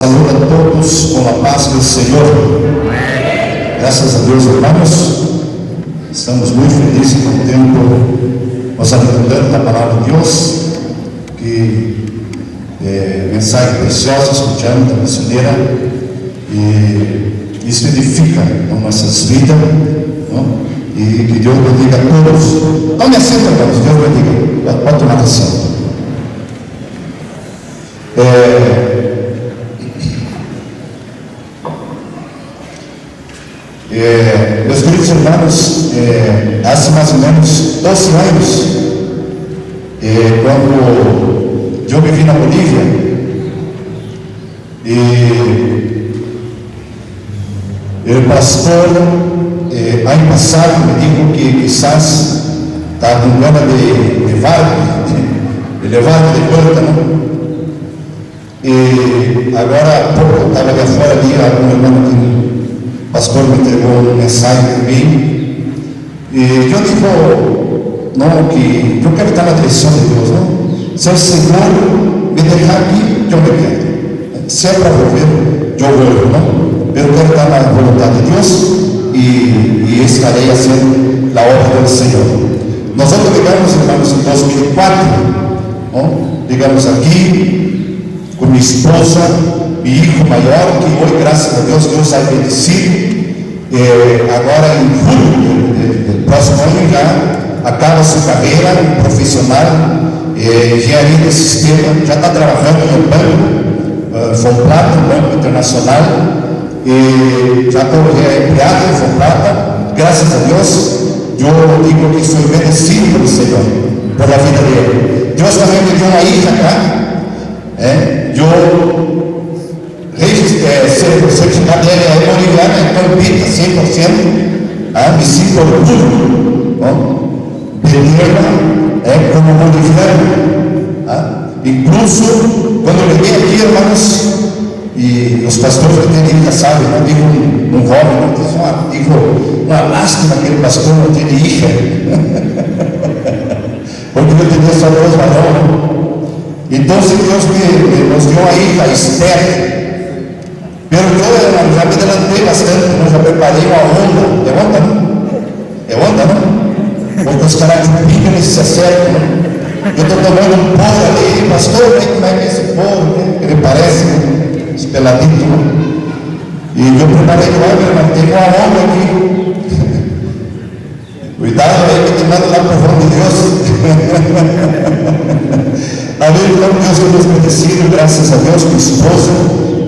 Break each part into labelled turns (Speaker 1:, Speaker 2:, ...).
Speaker 1: Saludo a todos com a paz do Senhor. Graças a Deus, irmãos, estamos muito felizes com o tempo nos alimentando da palavra de Deus, que mensagem preciosa, escutando da missioneira, e isso edifica nossas vidas, não? E que Deus bendiga a todos. Tome assento, irmãos, Deus bendiga. Pode tomar assento. Meus queridos irmãos, há mais ou menos 12 anos, quando eu vivi na Bolívia, e o pastor, ano passado, me disse que quizás estava com ganas de levar de volta, não? E agora há pouco eu estava ali fora, algum irmão que o pastor me entregou uma mensagem para mim, e eu digo, não, que eu quero estar na direção de Deus, não? Se o Senhor me deixar aqui, eu me quero. Se é para volver, eu vou, não? Eu quero estar na vontade de Deus e estarei fazendo a obra do Senhor. Nós chegamos, irmãos, em 2004, não? Chegamos aqui com minha esposa, meu filho maior, que hoje, graças a Deus, Deus vai bendecido. Agora em julho do próximo ano já acaba sua carreira profissional, engenharia de sistema, já está trabalhando no banco Fomplata, no Banco Internacional, e já estou empregado em Fomplata. Graças a Deus, eu digo que sou bendecido pelo Senhor, pela vida dele. Deus também me deu uma hija cá, o certificado dele é boliviano, então pinta 100%, me sinto orgulho como boliviano. Incluso quando eu cheguei aqui, irmãos, e os pastores que têm hija sabem, não digo um jovem, não digo uma lástima que o pastor não tem hija, porque eu tinha só 2 varões. Então, Deus nos deu a hija Esther. Pero eu já me adelantei bastante, eu já preparei uma onda. É onda, não? Porque os caras picam e se acertam, não? Eu estou tomando um pão ali, pastor, como é que é esse pão? Ele parece espeladito, não? E eu preparei, olha, tem uma onda aqui. Cuidado aí que te manda lá para o reino de Deus. Amém, então Deus é nos bendecido, graças a Deus, minha esposa,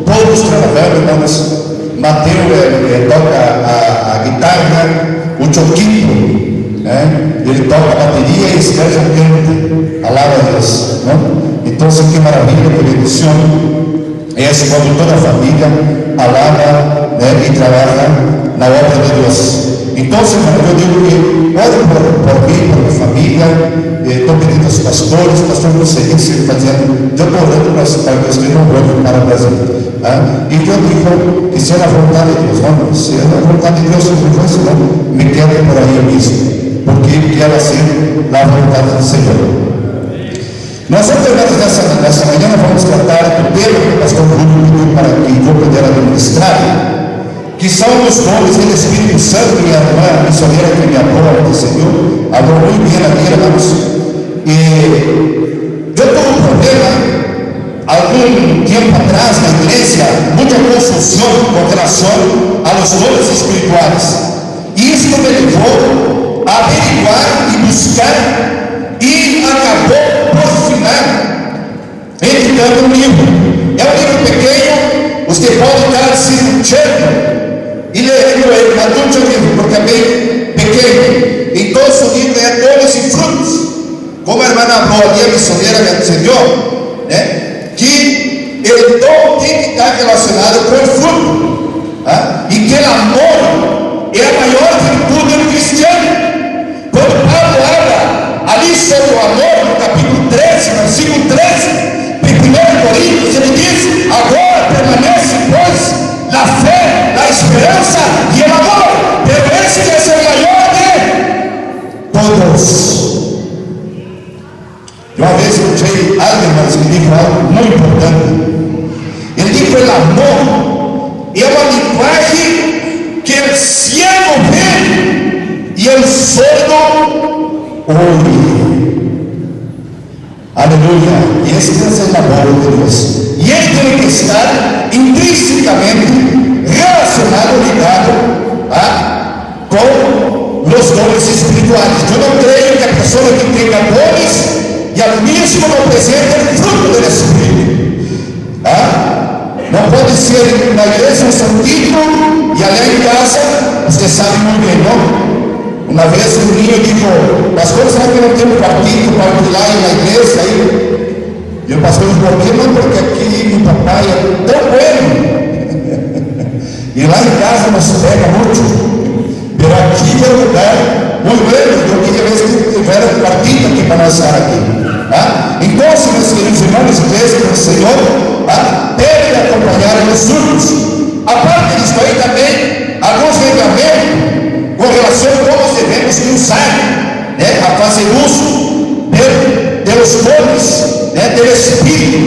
Speaker 1: todos trabalhando, irmãos. Mateus toca a guitarra, o Choquito, ele toca a bateria e escreve um canto, alaba a Deus, não? Então, que maravilha, que bendição. Esse, quando toda a família alaba, e trabalha na obra de Deus. Então, eu digo que ore por mim, por minha família. Estou pedindo aos pastores, pastor, não sei o que você está fazendo. Eu estou orando para Deus que não vou para o Brasil. E eu digo que se é a vontade de Deus, não, se é a vontade de Deus, não me quede por aí mesmo, porque quero ser a vontade do Senhor. Nós nessa manhã vamos tratar do tema que o pastor Bruno pediu para que eu pudesse administrar, que são os dons do Espírito Santo. E a irmã missioneira que me apoia do Senhor falou muito bem aqui, irmãos. E eu tenho um problema, algum tempo atrás na igreja, muita confusão com relação aos dons espirituais. E isso me levou a averiguar e buscar, e acabou por final editando um livro. É um livro pequeno, você pode estar se escutando e lendo ele na tua vida, porque é bem pequeno. Então, o livro é Dons e Frutos. Como a irmã falou ali, a missioneira me ensinou, que o dom tem que estar relacionado com o fruto, e que o amor é a maior virtude do cristiano. Quando Paulo habla ali sobre o amor, no capítulo 13, versículo 13, em 1 Coríntios, ele diz: agora permanece, pois, a fé, a esperança e o amor, pero este é o maior de todos. Uma vez eu escutei alguém que me disse algo muito importante. Ele disse: el amor é uma linguagem que o ciego vê e o sordo ouve. Aleluia. E esse é o amor de Deus. E ele tem que estar intrinsecamente relacionado, ligado com os dons espirituais. Eu não creio que a pessoa que tenha dons e ao mesmo não apresenta fruto do Espírito. Não pode ser na igreja um santinho e ali em casa, você sabe muito bem, não? Uma vez um menino dijo: pastor, sabe que não tem um quartinho para ir lá na igreja? E o pastor disse: por que não? Porque aqui meu papai é tão bueno. E lá em casa nos pega muito. Mas aqui é um lugar muito bueno. Eu queria ver se tiver um quartinho aqui para nós estar aqui. Então, meus queridos irmãos, igreja do Senhor, devem acompanhar os surdos. A parte disso aí também, alguns regulamentos com relação a como devemos usar, a fazer uso dos dons, do Espírito,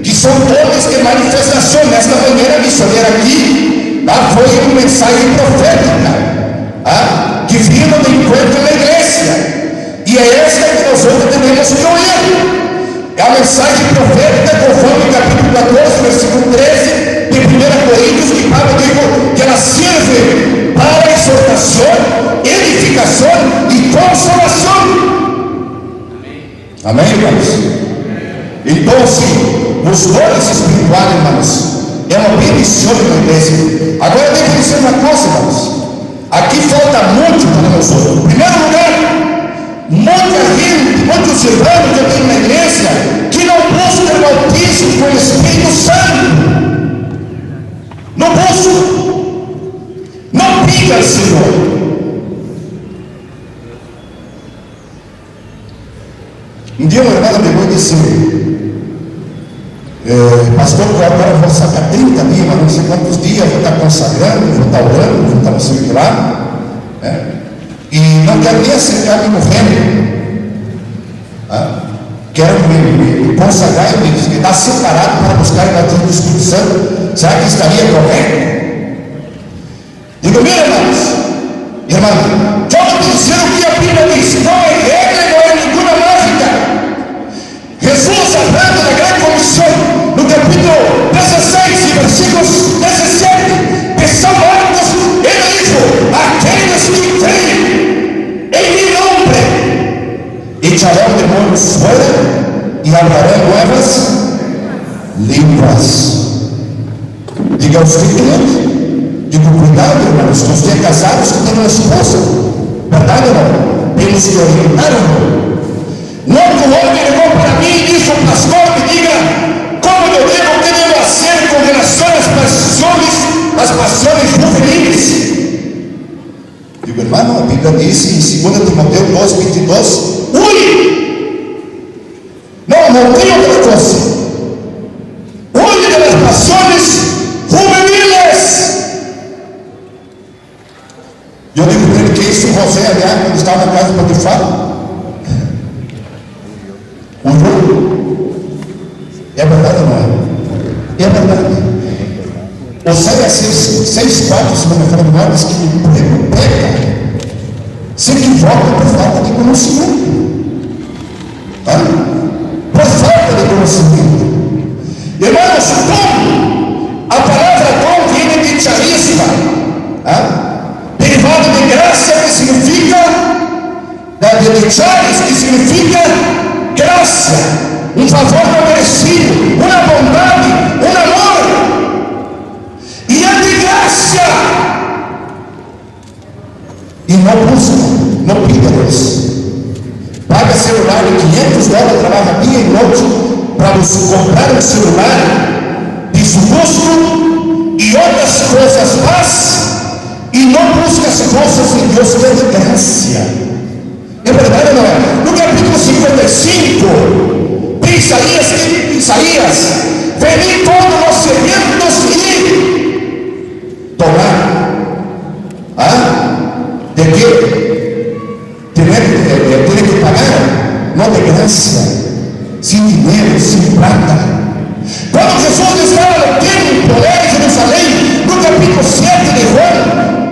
Speaker 1: que são dons de manifestação. Nesta manhã, missionária aqui, foi uma mensagem profética, que vino de encontro na igreja, e é esta que nós temos que ouvir. É a mensagem profética, conforme o capítulo 14, versículo 13 de 1 Coríntios, que Paulo diz que ela serve para exortação, edificação e consolação. Amém, irmãos? Então, sim, os dons espirituais, irmãos, é uma bendição na igreja. Agora, eu devo dizer uma coisa, irmãos. Aqui falta muito para nós outros. Em primeiro lugar, muita gente, muitos irmãos que eu tenho na igreja, que não buscam o bautismo com o Espírito Santo. Não buscam. Não pida ao Senhor. Um dia uma irmã me disse: pastor, agora vou sacar 30 dias, mas não sei quantos dias, vou estar consagrando, vou estar orando, vou estar não sei o que lá, e não quero nem acertar meu reino. Quero me consagrar e me estar separado para buscar o batismo do Espírito Santo. Será que estaria correto? Digo: meus irmãos, vamos dizer o que a Bíblia diz. Não é regra, não é nenhuma mágica. Jesus, hablando da grande comissão, no capítulo 16, versículos 17 de São Marcos, ele diz: aqueles que creem em meu nome echarão demônios fora e hablarão novas línguas. Diga aos que creem. Digo: cuidado, irmãos, que você é casado, você tem uma esposa, verdade ou não? Temos que orientar, irmão. Não que o homem ligou para mim e disse: o pastor me diga como eu devo, o que devo fazer com relação às paixões juveniles. Digo: irmão, a Bíblia diz em 2 Timoteu 2:22, não tem outra coisa. Huye de las pasiones juveniles. Eu digo para ele que isso José, aliás, quando estava na casa de Potifar, é verdade ou não é? É verdade. Oséias 6:4, se não me engano, diz que peca, se equivoca por falta de conhecimento. Por falta de conhecimento. Irmãos, dom, a palavra dom vem de charisma, derivado de graça, que significa, de charis, que significa graça, um favor não merecido, uma bondade, um amor, e é de graça. E não busca, não pide a Deus. Paga celular de $500, trabalha dia e noite para você comprar um celular de seu gosto e outras coisas mais, e não busca as coisas de Deus que é de graça. É verdade ou não é? No capítulo 55 de Isaías, veni todos os sedientos e tomar. De que? Tiene que pagar, não de graça, sem dinheiro, sem prata. Quando Jesus estava no templo, lá em Jerusalém, no capítulo 7 de João,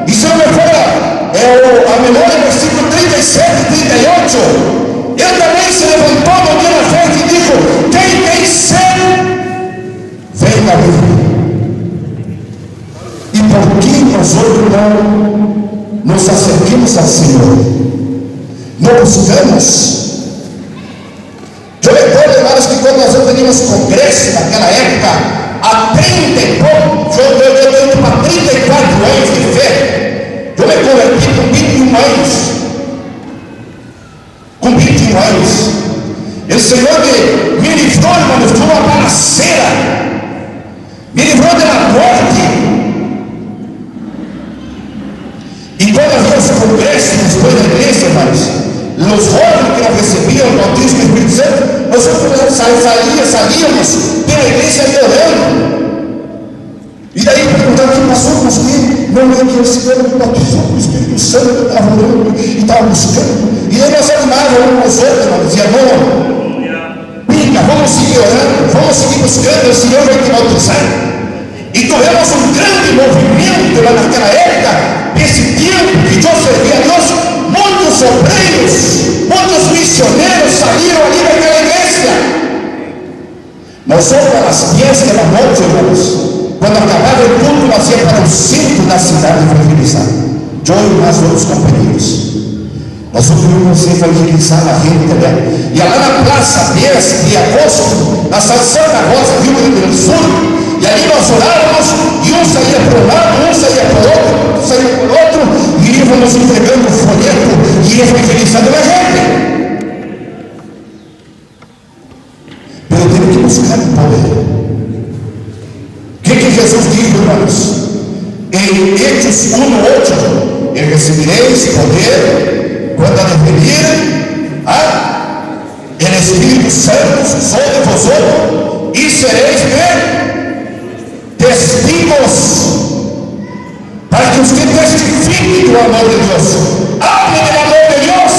Speaker 1: e se não me fora a memória, versículo 37 e 38, ele também se levantou no dia da festa e disse: quem tem sede, venha a mim. E por que nós outros não nos acerquemos ao Senhor? Não buscamos. Eu recordo, irmãos, que quando nós teníamos congresso naquela época, há 34 anos de fé, eu me converti com 21 anos. Com 21 anos, o Senhor me livrou, irmãos, de uma balaceira, me livrou da morte. E quando havia os congressos depois da igreja, irmãos, os jovens que não recebiam o batismo do Espírito Santo, nós saíamos pela igreja e orando. E daí perguntaram: o que passou com os filhos? Não é que eles se deram o batismo do Espírito Santo, estavam orando e estavam buscando. E aí nós animávamos uns aos outros, nós dizíamos: não, pinga, vamos seguir orando, vamos seguir buscando, o Senhor vai te bautizar. E tivemos um grande movimento lá naquela época, nesse tempo que eu servia a Deus. Muitos obreiros, muitos missionários saíram ali daquela igreja. Nós somos às 10 da noite, irmãos. Quando acabava o culto, nós íamos para o centro da cidade evangelizar. Eu e mais outros companheiros. Nós fomos evangelizar a gente ali. E lá na praça 10 de agosto, na Santa Rosa, Rio Grande do Sul. E ali nós orávamos, e um saía para um lado, um saía para o outro, saía para o outro, e íamos entregando o folheto e evangelizando a gente. Eu tenho que buscar o poder. O que Jesus diz, irmãos? Em Hechos 1:8, e recebereis poder quando adquirirem o Espírito Santo sobre vosotros, e sereis testigos, para que usted testifique do amor de Deus. Hable del amor de Deus,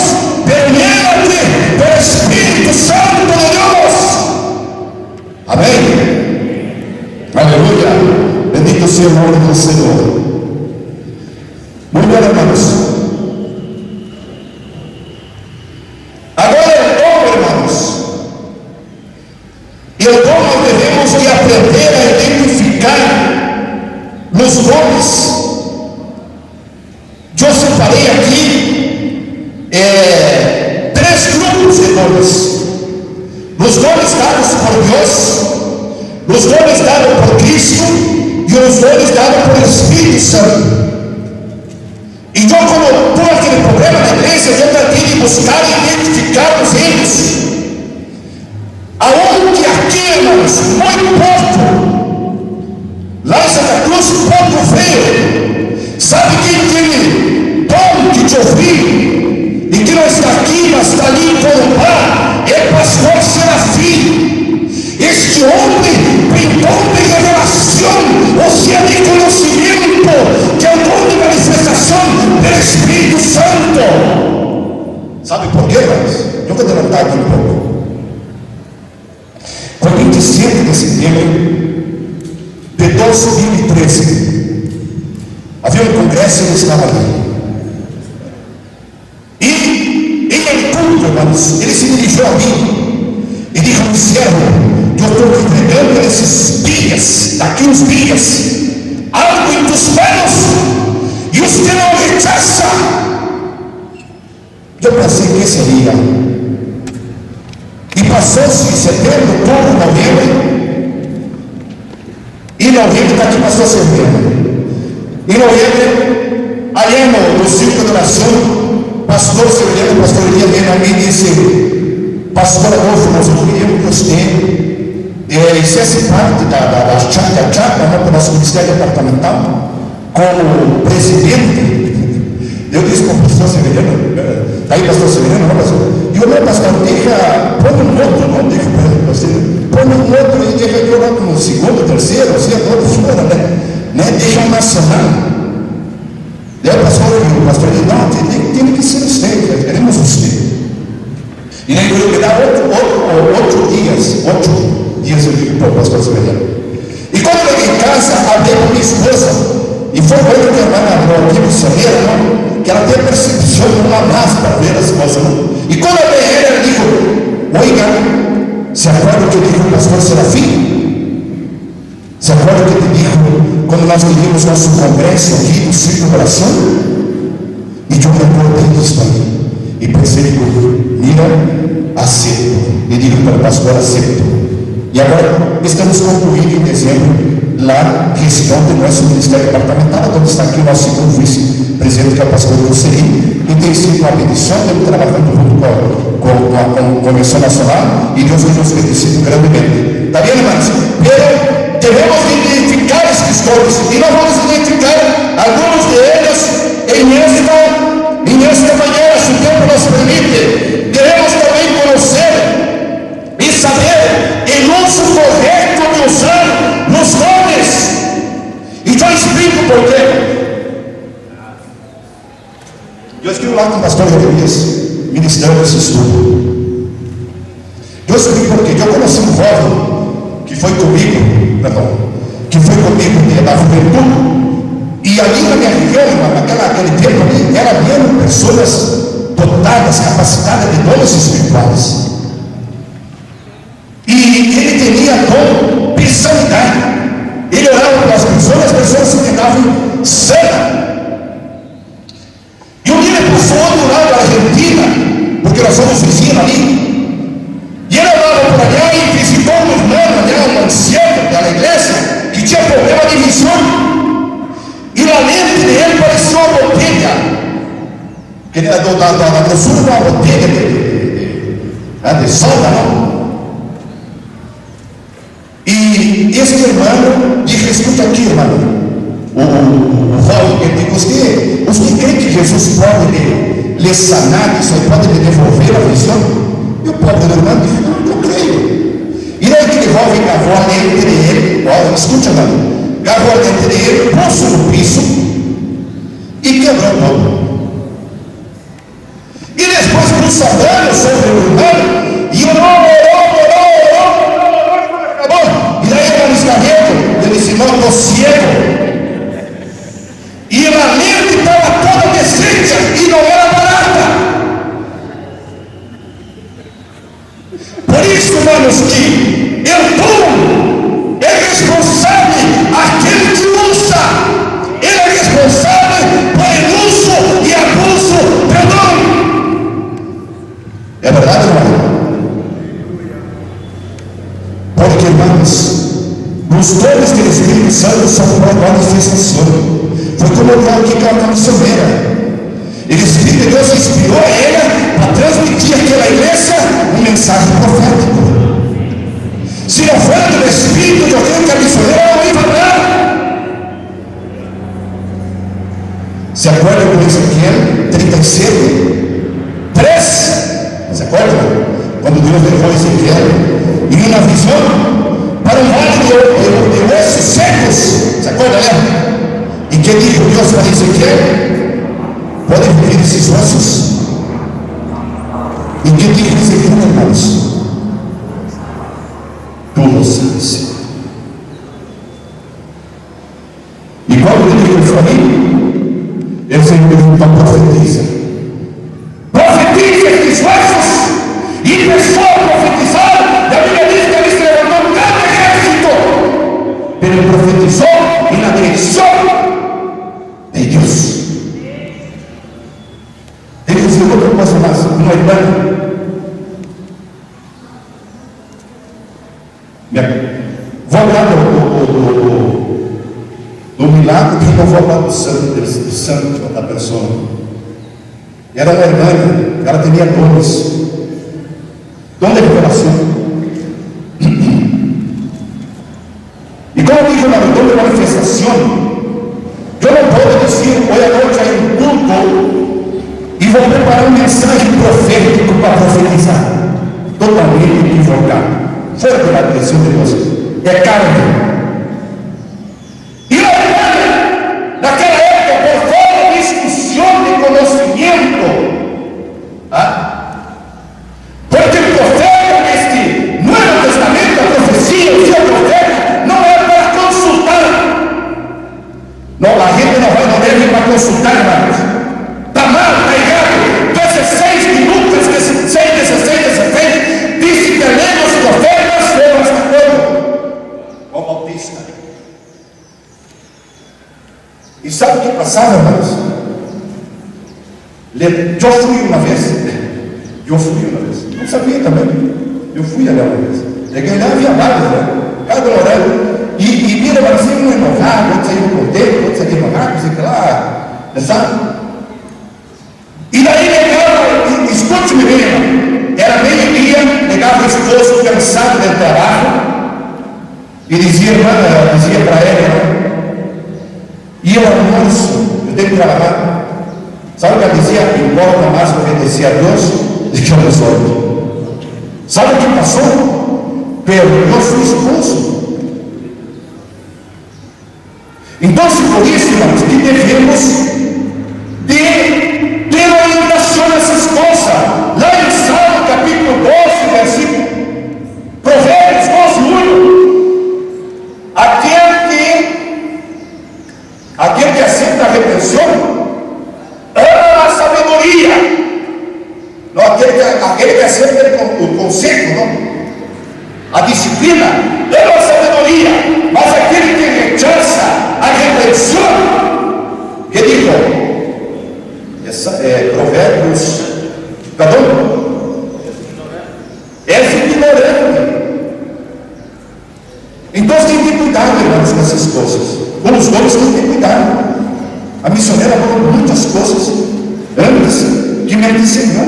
Speaker 1: permeate pelo Espírito Santo de Deus. Amém? Aleluia. Bendito seja o nome do Senhor. Muito bem, irmãos. Agora é o dom, irmãos. E o dom nós devemos de aprender a identificar nos dons. Eu separei aqui 3 grupos de dons: os dons dados por Deus, os dons dados por Cristo e os dons dados por Espírito Santo. E eu, como estou aquele problema na igreja, eu tratei de buscar e identificar-nos eles. Aonde aqui, irmãos, muito pouco, lá em Santa Cruz, pouco veio. Sabe quem teve dom de te ouvir e que não está aqui, mas está ali em Corumbá? É pastor Serafim. Este homem tem dom de revelação, ou seja, de conhecimento, que é o dom de manifestação do Espírito Santo. Sabe por quê, irmãos? Eu vou levantar aqui um pouco. Com 27 de setembro de 2013, havia um congresso e ele estava ali. E em culto, irmãos, ele se dirigiu a mim e disse: servo, eu estou entregando esses dias, daqui uns dias, algo em tus manos, e você não rechaça. Eu pensei que seria. E passou-se setembro, outubro, novembro. E novembro está aqui, passou setembro. Em novembro, ali no círculo de oração, pastor Severino, pastor Elias veio a mim e disse: pastor Adolfo, nós queríamos que você fizesse parte da chapa, do nosso ministério departamental, como presidente. Eu disse para o pastor Severino: está aí, pastor Severino? Não, pastor. E o meu pastor, põe um outro, não deixa para ele, põe um outro e deixa eu lá no segundo, terceiro, assim, todo fora, né? Deixa um nacional. Daí o pastor disse: não, tem que ser você, queremos você. E daí eu me dá 8 dias eu digo para o pastor Severino. E quando ele casa, hablé con mi esposa, y fue bueno que a hermana habló aquí misionera, ¿no? Que ela tem a percepção uma mais para ver as coisas, não? E quando eu veio ela dijo, oiga, ¿se acuerda que dijo o pastor Serafim? ¿Se acuerda que te dijo quando nós tivemos nosso congresso aqui no Círculo de Oração? E eu me acordei disso aí. E pensei, digo, mira, aceito. E digo para o pastor, aceito. E agora estamos concluindo em dezembro a gestão do nosso ministério departamental, onde está aqui o nosso segundo vice-presidente, que é o pastor Luceri, e tem sido uma bendição, temos trabalhando junto com a Convenção Nacional, e Deus nos bendecido grandemente. Está bem, irmãos? Pero devemos identificar esses todos, e nós vamos identificar alguns deles em esta manhã, se o tempo nos permite. Devemos também conhecer e saber o uso correto de usar nos nomes. E eu explico por quê. Eu estive lá com o pastor Jeremias, ministrando esse estudo. Eu explico por quê. Eu conheci um jovem que foi comigo, da juventude. E ali na minha região, naquele tempo ali, era mesmo pessoas dotadas, capacitadas de dons espirituais. E ele tinha dom de sanidade. Ele orava pelas pessoas, as pessoas se quedavam cegas. E um dia ele passou outro lado da Argentina, porque nós somos vizinhos ali. E ele orava por allá e visitou um irmão, um anciano da igreja, que tinha problema de visão. E na mente dele parecia uma botella, que era da grossura de uma botella de soda, não? E esse irmão disse, escuta aqui, irmão, o jovem, ele disse, você crê que Jesus pode lhe sanar, isso aí pode lhe devolver a visão? E o pobre irmão disse, não, eu creio. E daí aquele jovem cavou a mente dele, olha, escute, irmão, cavou a mente dele, pôs no piso e quebrou o pão. E depois pôs a mão sobre o irmão e orou. Acabou. E daí ele escarrego, ele disse, não, estou ciego. E a mente estava toda desfeita e não era barata. Por isso, irmãos, que o dom é responsável aquele que usa. Ele é responsável pelo uso e abuso do dom. É verdade, irmão? Porque, irmãos, os dons do Espírito Santo são uma manifestação. Foi como eu falo aqui com a missionária. O Espírito de Deus inspirou ela para transmitir àquela igreja um mensagem profético. Se não fosse do Espírito, eu creio que a missionária não ia falar. Se acorda com Ezequiel 37, 3? Se acorda? Quando Deus levou Ezequiel em uma visão para um vale de ossos secos. Se acorda, né? E que dijo Deus para Ezequiel? Podem viver esses ossos? E que dijo Ezequiel, irmãos? Tu não sabes. E quando ele dijo para mim, ele se perguntou, profetiza. Profetiza esses ossos. E começou a profetizar. E a Bíblia diz que ele se levantou um grande exército. Ele profetizou na direção de Deus. Ele disse outra coisa mais, uma irmã. Vou falar do milagre e não vou falar do santo da pessoa. Era uma irmã, ela tinha dons. Dom de revelação. E como digo na dom de manifestação, eu não posso dizer, hoje à noite hay um culto e vou preparar um mensagem profético para profetizar. Totalmente equivocado. Fora da direção de Deus. É carne. E naquela época, por falta de discussão de conhecimento, porque o profeta neste Novo Testamento, a profecia, o seu profeta, não é para consultar Não, a gente não deve ir para consultar, irmãos. Está mal, está errado. 16 minutos, 16, disse que além dos profetas foram hasta quando? O Bautista. E sabe o que passava, irmãos? Eu fui uma vez. Não sabia também. Eu fui ali uma vez. Cheguei lá, havia vários, né? Cada horário. E mira, parecia um enojado, outro saiu contente, outro saiu enojado, sei que lá, sabe? E daí legava, escute-me bem, era meio-dia, legava o esposo cansado do trabalho, e dizia para ela, e eu almoço, eu tenho que trabalhar. Sabe o que ela dizia? Importa mais obedecer a Deus do que aos outros. Sabe o que passou? Perdoou seu esposo. Então, por isso, irmãos, que devemos de ter orientação nessas coisas. Lá em Salmo capítulo 12, versículo, Provérbios 12, 1. Aquele que aceita a repreensão ama a sabedoria. Não, aquele que aceita o conselho, não? A disciplina ama a sabedoria. Mas aquele que rechaça a repreensão, que digo, Provérbios, és ignorante. Então tem que cuidar, irmãos, com essas coisas. Com os homens tem que cuidar. A missionária falou muitas coisas antes que me ensinou.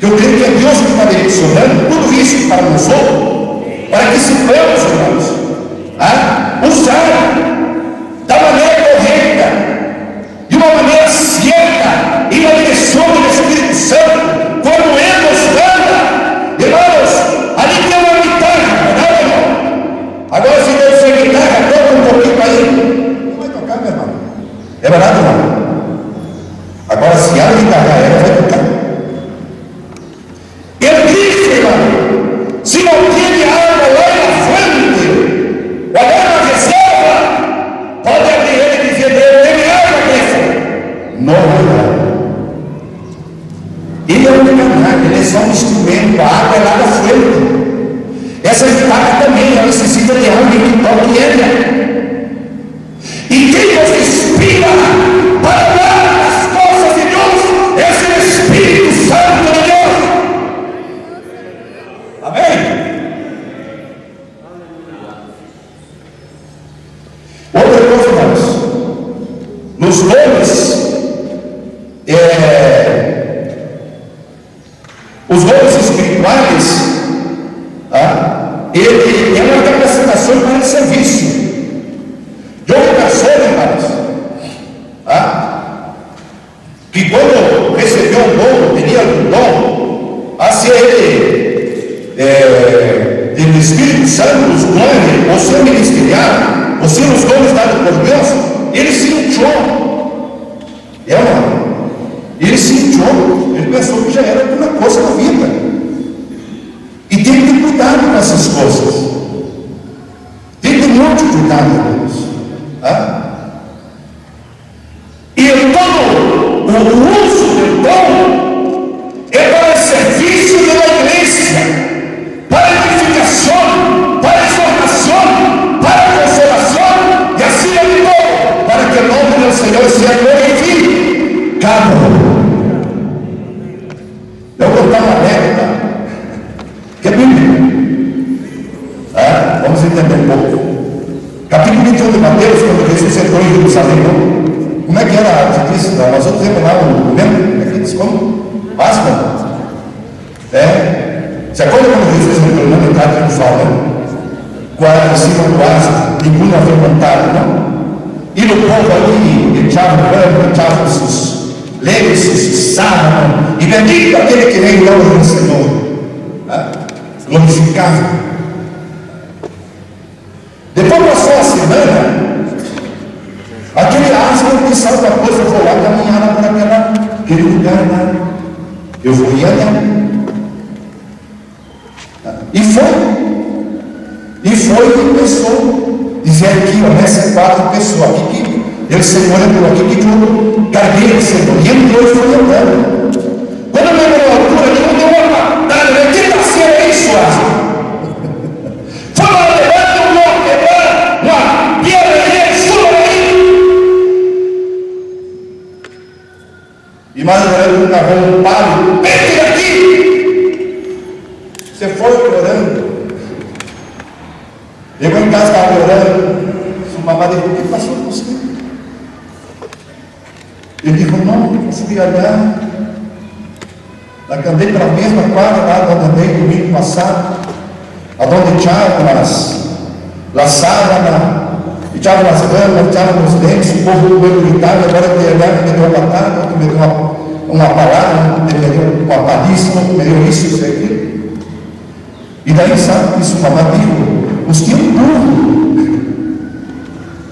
Speaker 1: Eu creio que é Deus que está direcionando tudo isso para nós outros, para que sejamos, irmãos, usar da maneira correta, de uma maneira certa, e na direção do Espírito Santo, quando Ele nos manda. Irmãos, ali tem uma guitarra, não é, irmão? Agora, se Deus tem guitarra, toca um pouquinho para ele. Não vai tocar, meu irmão. É verdade, irmão? Agora, se há guitarra, ela vai tocar. Ele disse, irmão, se não tiver água lá na frente, olhar na reserva, pode abrir ele e dizer, tem água dessa. Não vai dar. Ele é um enganado, ele é só um instrumento, a água é lá na frente. Essa guitarra também, ela necessita de alguém que toque ela. E quem nos inspira para dar as coisas de Deus é o Espírito Santo de Deus. Amém? Outra coisa, irmãos, nos nomes, os nomes espirituais, ele é uma capacitação para o serviço. De uma pessoa, irmãos, que quando recebeu um dom, teria um dom, se ele do Espírito Santo, os dons, ou seu ministerial, ou seus dons dados por Deus, ele se inchou. Ele se inchou, ele pensou que já era alguma coisa na vida. E tem que ter cuidado com essas coisas. Tem que ter muito cuidado, irmãos. E todo o uso do dom é para o serviço da igreja, para edificação, para exortação, para consolação e acima de tudo, para que o nome do Senhor seja glorificado. Eu vou contar uma anécdota que é bíblica. Vamos entender um pouco. Capítulo 21 de Mateus, quando Jesus entrou em Jerusalém, como é que era a Cristo? Nós vamos ter lá lembra? Aqui diz como? Páscoa. Você acorda quando Jesus entrou na metade triunfal, né? Em cima do aço, ninguém havia montado, não? E no povo ali, echava o branco, echava os leves, os sábados, e bendito aquele que vem em nome do Senhor, glorificado. Depois passou a semana, aquele asno que sabe da coisa, eu vou lá caminhar para aquele lugar lá. Eu vou ir ali. E foi e começou. Dizer aqui, nessas 4 pessoas aqui, El Senhor entrou aqui, que eu carguei o Senhor, e entrou e foi andando. Quando eu lembro a altura, ele deu uma patada, que passeio é isso, foi uma levanta, uma piedra, e mais ou menos um carrão, um palo, vem daqui! Você foi orando. Chegou em casa, estava orando. Sua mamãe disse: o que passou com você? Ele disse: não consegui olhar. Andei pela mesma quadra lá onde andei domingo passado, onde estavam as sábanas, estavam as ramas, estavam os dentes, o povo gritava, agora que me deu uma patada, outro me deu uma palavra, me deu uma paliça, outro me deu isso aqui. E daí, sabe, isso mamãe digo, os que eu burro,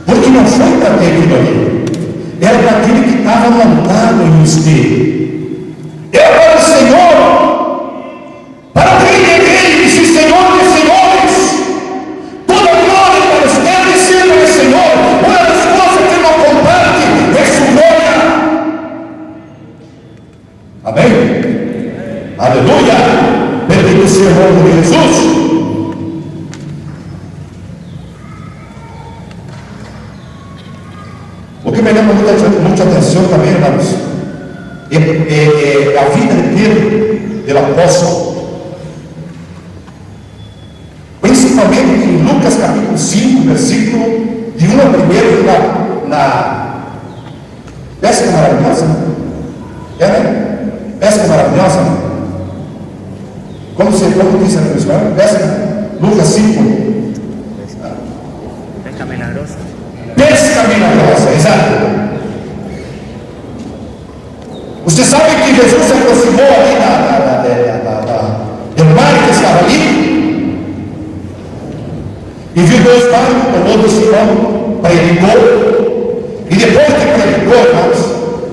Speaker 1: porque não foi para ter aquilo ali, era para aquele que estava montado em um espelho. Era para o Senhor, para o rei de reis e Senhor de senhores. Toda glória para os deve ser para o Senhor. Uma das coisas que não comparte é sua glória. Amém? Aleluia! Bendito seja o nome de Jesus. O que me lembra muita atenção também, irmãos, é a vida de Pedro, do apóstolo, principalmente em Lucas capítulo 5, versículo de 1 a 1, na pesca maravilhosa, né? Pesca maravilhosa, né? Como diz a pessoa? Pesca, Lucas 5.
Speaker 2: Pesca milagrosa.
Speaker 1: Pesca milagrosa, exato. Você sabe que Jesus se aproximou ali do mar que estava ali e viu dois barcos, tomou do Simão, predicou, e depois que predicou, irmãos,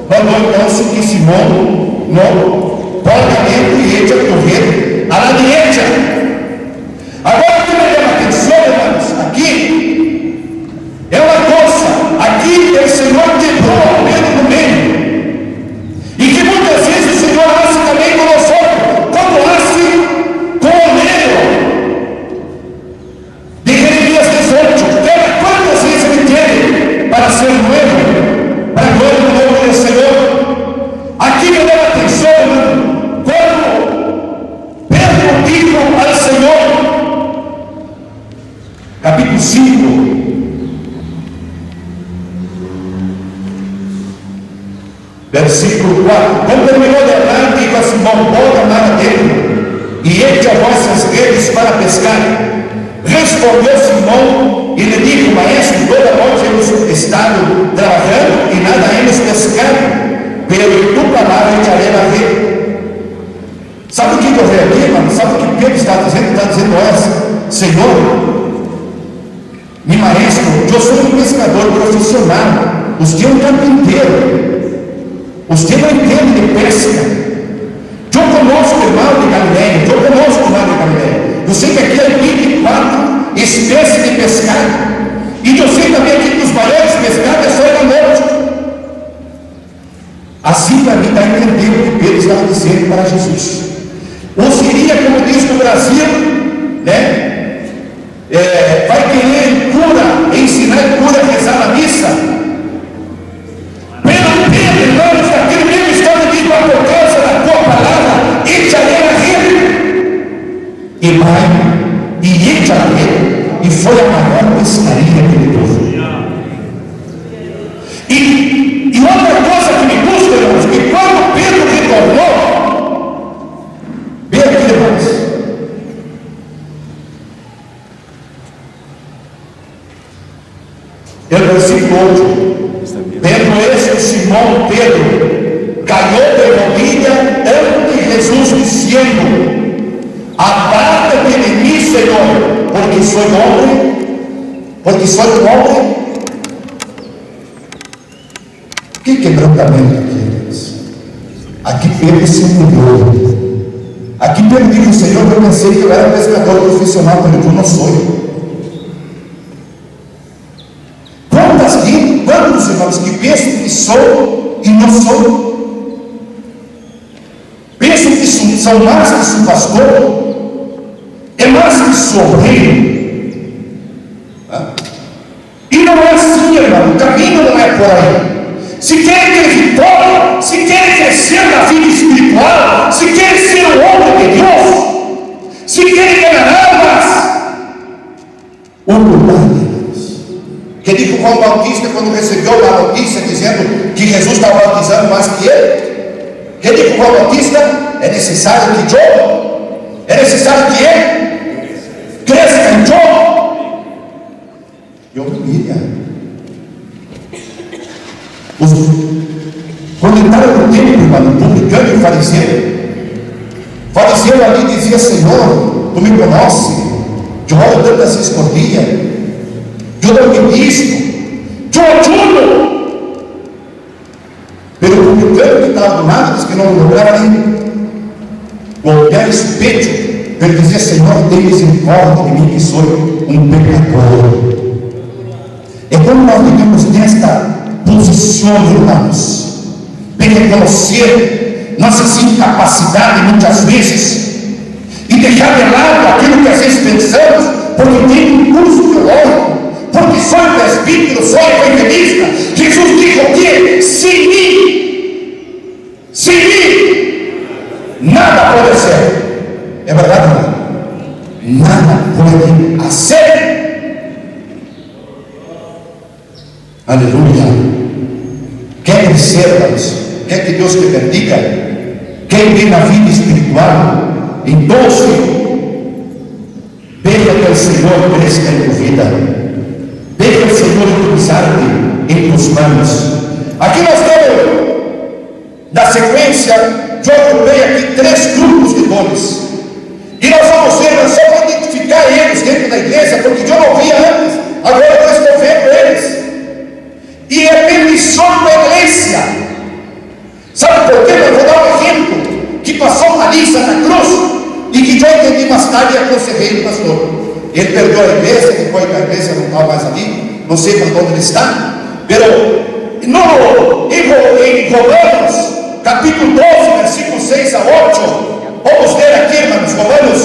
Speaker 1: mandou então que Simão não pode ir e echa a correr à direita. Agora o que me chama a atenção, irmãos, aqui é uma coisa, aqui o Senhor quebrou o medo no meio. E que muitas vezes o Senhor nasce também com nós, como nasce com o medo de Jeremias 18. Veja quantas vezes ele teve para ser novo, para a glória do nome do Senhor. Aqui me dá atenção, quando Pedro diz ao Senhor, capítulo 5. Versículo 4: quando terminou de falar, digo a Simão: bota a mar dentro e eche as vossas redes para pescar. Respondeu Simão e lhe disse: maestro, toda noite hemos estado trabalhando e nada hemos pescado, pero em tua palavra echarei a rede. Sabe o que eu vejo aqui, irmão? Sabe o que Pedro está dizendo? Está dizendo: olha, Senhor, meu maestro, eu sou um pescador profissional, os que é um carpinteiro. Os que não entendem de pesca, eu conosco o irmão de Galileia, eu conosco o irmão de Galileia. Eu sei que aqui há 24 espécies de pescado, e eu sei também aqui que os maiores pescados é só da noite. Assim para mim dá a entender o que Pedro estava dizendo para Jesus. Ou seria, como diz no Brasil, né? Vai querer cura, ensinar cura a rezar na missa. Irmãos, aquele mesmo está medindo a potência da tua palavra, echarei a rede. E vai, e echa a rede, e foi a maior pescaria que ele teve. E outra coisa que me custa, irmãos, que quando Pedro retornou, vem aqui, irmãos, é o versículo 8. Vendo este, Simão Pedro caiu de rodilha ante Jesus, dizendo: aparta-te de mim, Senhor, porque sou homem. Que quebrantamento aqui, irmãos. Aqui Pedro se humilhou. Aqui Pedro disse: Senhor, eu pensei que eu era pescador profissional, mas eu não sou. Quantos irmãos sou e não sou. Penso que sou mais que sou pastor, é mais que sou rei. E não é assim, irmão, o caminho não é por aí. Se querem ter vitória, se querem crescer na vida espiritual, se querem ser um homem de Deus, se querem ganhar almas, humildade. Que diz o João Batista, quando recebeu a notícia dizendo que Jesus estava batizando mais que ele, que diz o João Batista, é necessário que eu, é necessário que ele cresça em eu. Eu humilha. Os comentários do tempo, irmão, publicano e fariseu ali dizia: Senhor, tu me conheces, eu oro tantas vezes por dia, eu dou ministro, eu ajudo. Pelo publicano que estava do lado, diz que não lograva nem golpear esse peito, ele dizia: Senhor, tem misericórdia de mim, que sou um pecador. É como nós vivemos nesta posição, irmãos, de reconhecer nossas incapacidades muitas vezes e deixar de lado aquilo que às vezes pensamos, porque tem um curso teológico, porque sou presbítero, sou evangelista. Jesus dijo que sem mim nada pode ser. É verdade, não? Nada pode ser. Aleluia. Quer crescer, irmãos? Quer que Deus te bendiga? Quer ir na vida espiritual? Então, deixa que o Senhor cresça em tua vida. Deixa o Senhor usar-te em tuas manos. Aqui nós temos, na sequência, eu agrupei aqui 3 grupos de dons. E nós vamos ver, só para identificar eles dentro da igreja, porque eu não via antes, agora eu estou vendo eles. E é permissão da igreja. Sabe por quê? Eu vou dar um exemplo que passou uma lista na cruz e que eu entendi mais tarde e aconselhei o pastor. Ele perdeu a igreja, depois que a igreja não estava mais ali, não sei para onde ele está. Em Romanos, capítulo 12, versículos 6 a 8, vamos ler aqui, irmãos, Romanos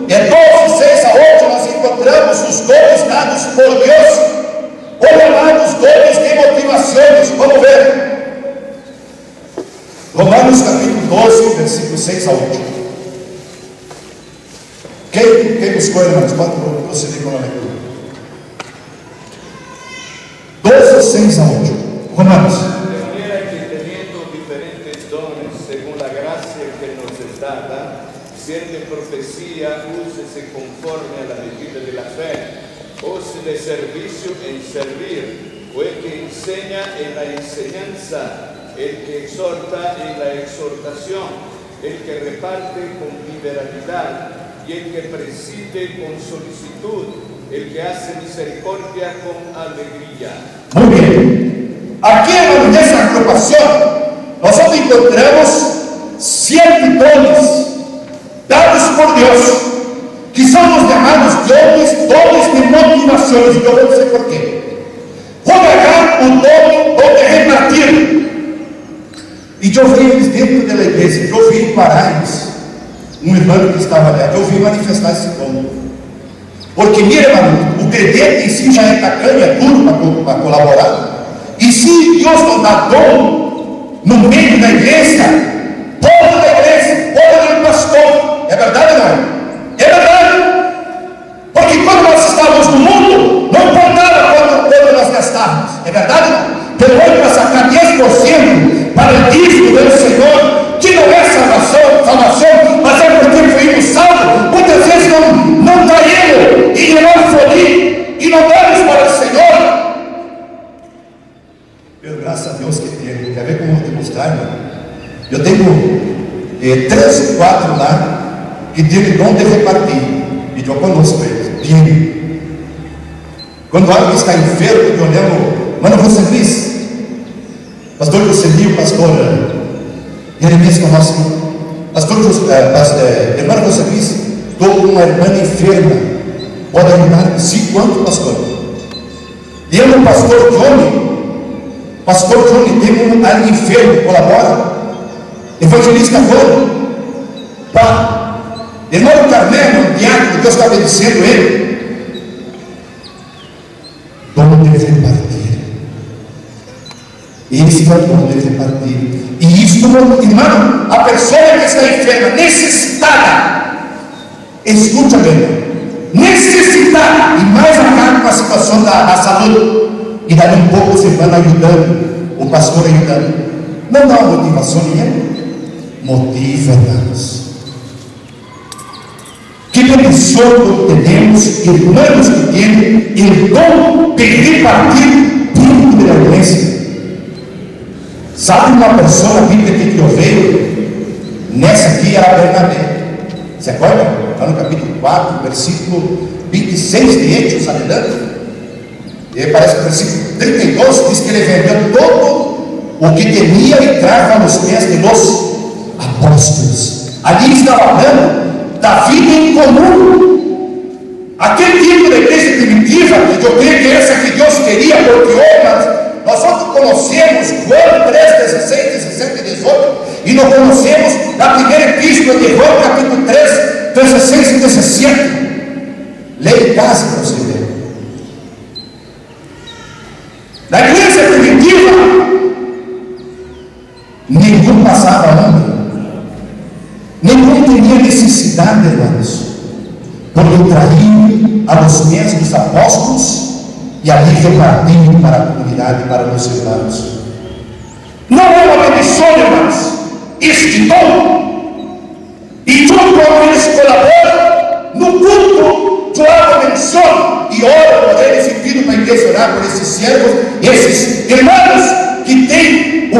Speaker 1: 12, 6 a 8, nós encontramos os dons dados por Deus. Olha lá os dons de motivações, vamos ver. Romanos capítulo 12, versículo 6 a 8. Quem buscou, irmãos? Pode proceder com a leitura. 12, 6 a 8. Romanos.
Speaker 2: De manera que teniendo diferentes dones, según la gracia que nos es dada, si el de profecía, úsese conforme a la medida de la fe, o si de servicio en servir, o el que enseña en la enseñanza, el que exhorta en la exhortación, el que reparte con liberalidad, y el que preside con solicitud, el que hace misericordia con alegría.
Speaker 1: Muy bien. Aquí en esta agrupación nosotros encontramos 7 dones dados por Dios, que são os llamados dones de motivações. E eu vou dizer por quê. Vou pegar o dom de repartir. E eu vi eles dentro da igreja, eu vi em Paraíso, um irmão que estava ali, eu vi manifestar esse dom. Porque, mira, irmão, o credente em si já é tacanho, é duro para colaborar. E se Deus não dá dom no meio da igreja, povo da igreja, povo do pastor, é verdade ou não? É verdade, porque quando nós estávamos no mundo, não importava quando nós gastávamos, é verdade não? Pelo menos para sacar 10% para o dízimo do Senhor, que não é salvação, mas é porque fomos salvos. Muitas vezes não caímos e não fomos e não damos para o Senhor. Eu, graças a Deus que tem. Quer ver como eu vou te mostrar, irmão? Eu tenho 3 ou 4 lá que teve dom de repartir, e eu conosco eles, dinheiro. Quando alguém está enfermo, eu lembro, mano, você diz, pastor Joselio, pastor Jeremias conosco, pastor irmão, você diz, estou com uma irmã enferma, pode ajudar 5 anos, pastor. E eu, o pastor Johnny, Pastor Johnny, tem ali enfermo, colabora. Evangelista Rony, pá. Irmão Carmelo, um diácono, Deus está obedecendo ele. Dono deve repartir. Esse é o dono deve repartir. E isso, irmão, a pessoa que está enferma, necessitada, escuta bem, necessitada, e mais acaba com a situação da saúde, e daí um pouco você vai ajudando, o pastor ajudando, não dá uma motivação nenhuma, motiva, irmãos. Que bendição temos, irmãos que têm o dom de repartir tudo de la igreja. Sabe uma pessoa na Bíblia que eu veio? Nessa aqui era Bernabé. Se acorda? Está no capítulo 4, versículo 26 de Hechos, adelante. E parece que o versículo 32 diz que ele vendeu todo o que tinha e trava nos pés de los apóstolos. Ali estava falando da vida em comum. Aquele tipo de igreja primitiva, que eu creio que é essa que Deus queria, porque hoje nós só conhecemos João 3, 16, 17 e 18, e não conhecemos a primeira epístola de João, capítulo 3, 16 e 17. Leia em casa para você ver. Na igreja primitiva, nenhum passava hambre, nenhum tinha necessidade, irmãos, porque traíam a los pés dos apóstolos e ali repartiam para a comunidade, para os irmãos. Não é uma bendição, irmãos, este dom, e junto com eles colaboram no culto, eu hago menção e oro por eles e pido para a igreja orar por esses servos, esses irmãos que têm o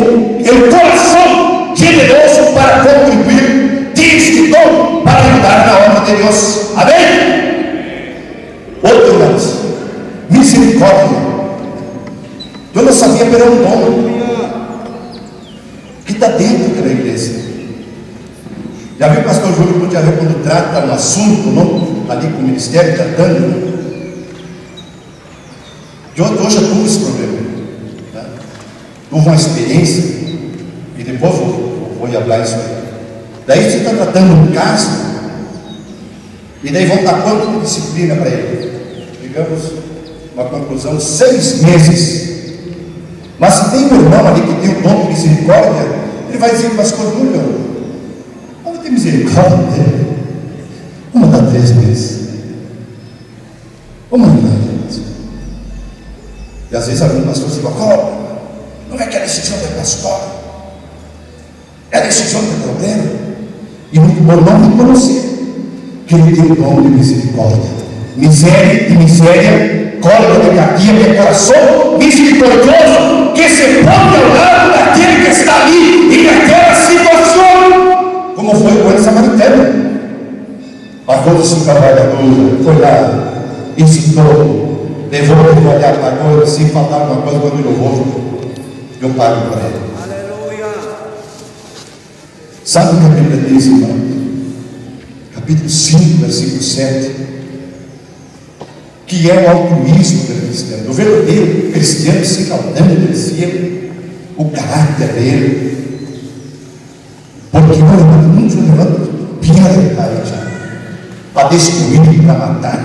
Speaker 1: coração generoso para contribuir, tem este dom para ajudar na obra de Deus. Amém? Outro, irmãos, misericórdia. Eu não sabia, mas era um dom que está dentro da igreja. Já viu o pastor Júlio Gutiérrez quando trata um assunto, não? Ali com o ministério tratando? Eu hoje atuo esse problema. Tá? Tive uma experiência e depois vou falar isso aí. Daí você está tratando um caso e daí vão dar quanto de disciplina para ele? Digamos, uma conclusão, 6 meses. Mas se tem um irmão ali que tem o dom de misericórdia, ele vai dizer, pastor Júlio, vamos ter misericórdia dele. Vamos dar 3 meses. Vamos ajudar ele. E às vezes algum pastor se fala, não é que a decisão do pastor, é a decisão do problema. E muito bom não reconhecer que ele tem o dom de misericórdia. Miséria e miséria, cólera de coração misericordioso, que se põe ao lado daquele que está ali e naquela situação, como foi o bom samaritano. Pagou-se trabalhador, foi lá, ensinou, levou para trabalhar, pagou, se faltar alguma coisa, quando eu vou, eu pago para ele. Aleluia! Sabe o que a Bíblia diz, irmão? Capítulo 5, versículo 7. Que é o altruísmo do cristiano. O verdadeiro cristiano se calando de si, o caráter dele. Porque muitos levantam piedade para destruir, para matar.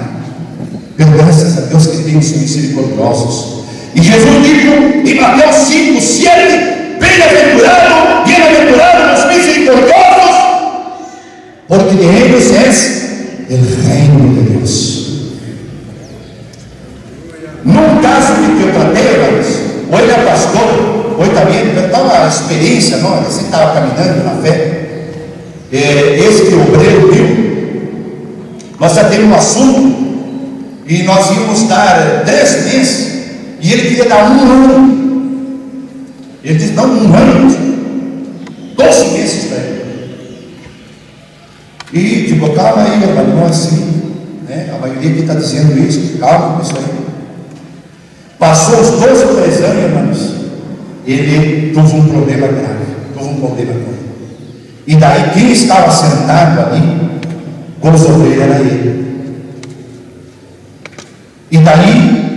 Speaker 1: Mas graças a Deus que tem os misericordiosos. E Jesus disse em Mateus 5, 7: bem-aventurados os misericordiosos, porque de eles é o reino de Deus. Num caso que eu tratei, ou ele é pastor, ou também eu estava a experiência, não? Você estava caminhando na fé. Esse que o obreiro viu, nós já temos um assunto, e nós íamos dar 3 meses, e ele queria dar 1 ano. Ele disse: não, 1 ano, 12 meses para ele. E ficou, calma aí, irmão, não é assim, né? A maioria que está dizendo isso, calma com isso aí. Passou os 12 ou 13 anos, irmãos, ele teve um problema grave, teve um problema com ele. E daí quem estava sentado ali, com os obreiros, era ele. E daí,